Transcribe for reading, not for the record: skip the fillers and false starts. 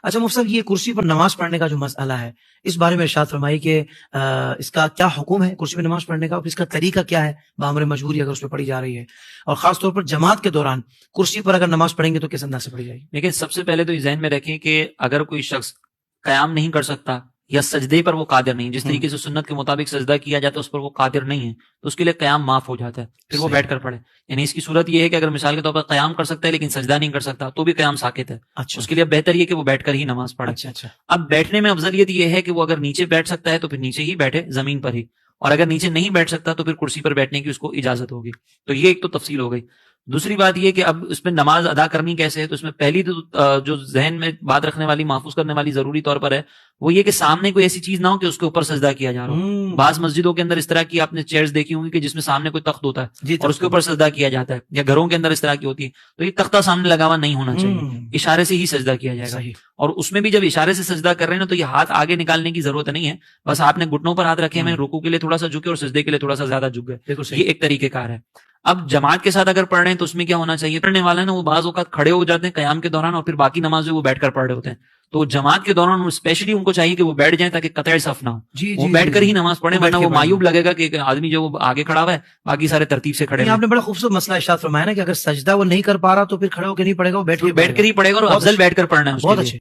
اچھا مفتی صاحب، یہ کرسی پر نماز پڑھنے کا جو مسئلہ ہے، اس بارے میں ارشاد فرمائی کہ اس کا کیا حکم ہے کرسی پہ نماز پڑھنے کا، اور اس کا طریقہ کیا ہے بامر مجبوری اگر اس پہ پڑھی جا رہی ہے، اور خاص طور پر جماعت کے دوران کرسی پر اگر نماز پڑھیں گے تو کس انداز سے پڑھی جائے گی؟ دیکھیں، سب سے پہلے تو یہ ذہن میں رکھیں کہ اگر کوئی شخص قیام نہیں کر سکتا یا سجدے پر وہ قادر نہیں، جس طریقے سے سنت کے مطابق سجدہ کیا جاتا ہے اس پر وہ قادر نہیں ہے، تو اس کے لیے قیام معاف ہو جاتا ہے، پھر وہ بیٹھ کر پڑھے. یعنی اس کی صورت یہ ہے کہ اگر مثال کے طور پر قیام کر سکتا ہے لیکن سجدہ نہیں کر سکتا تو بھی قیام ساقط ہے. اچھا، اس کے لیے بہتر یہ کہ وہ بیٹھ کر ہی نماز پڑھے. اچھا اب بیٹھنے میں افضلیت یہ ہے کہ وہ اگر نیچے بیٹھ سکتا ہے تو پھر نیچے ہی بیٹھے، زمین پر ہی، اور اگر نیچے نہیں بیٹھ سکتا تو پھر کرسی پر بیٹھنے کی اس کو اجازت ہوگی. تو یہ ایک تو تفصیل ہو گئی. دوسری بات یہ کہ اب اس میں نماز ادا کرنی کیسے ہے، تو اس میں پہلی تو جو ذہن میں بات رکھنے والی، محفوظ کرنے والی ضروری طور پر ہے، وہ یہ کہ سامنے کوئی ایسی چیز نہ ہو کہ اس کے اوپر سجدہ کیا جا رہا ہو. بعض مسجدوں کے اندر اس طرح کی آپ نے چیئرز دیکھی ہوں گی کہ جس میں سامنے کوئی تخت ہوتا ہے اور اس کے اوپر سجدہ کیا جاتا ہے، یا گھروں کے اندر اس طرح کی ہوتی ہے. تو یہ تختہ سامنے لگا ہوا نہیں ہونا چاہیے، اشارے سے ہی سجدہ کیا جائے گا. اور اس میں بھی جب اشارے سے سجدہ کر رہے ہیں نا تو یہ ہاتھ آگے نکالنے کی ضرورت نہیں ہے، بس آپ نے گھٹنوں پر ہاتھ رکھے ہیں، رکوع کے لیے تھوڑا سا جھکے اور سجدے کے لیے تھوڑا سا زیادہ جھک گئے. یہ ایک طریقہ کار ہے. اب جماعت کے ساتھ اگر پڑھ رہے ہیں تو اس میں کیا ہونا چاہیے، پڑھنے والے نا وہ بعض اوقات کھڑے ہو جاتے ہیں قیام کے دوران اور پھر باقی نماز جو وہ بیٹھ کر پڑھ رہے ہوتے ہیں. تو جماعت کے دوران اسپیشلی ان کو چاہیے کہ وہ بیٹھ جائیں تاکہ قطع صف نہ ہو. وہ بیٹھ کر ہی نماز پڑھیں، ورنہ وہ معیوب لگے گا کہ آدمی جو وہ آگے کھڑا ہوا ہے باقی سارے ترتیب سے کھڑے ہیں. آپ نے بڑا خوبصورت مسئلہ ارشاد فرمایا نا کہ اگر سجدہ وہ نہیں کر پا رہا تو پھر کھڑے ہو کے نہیں پڑھے گا، وہ بیٹھ کر ہی پڑھے گا، اور افضل بیٹھ کر پڑھنا ہے. بہت اچھے.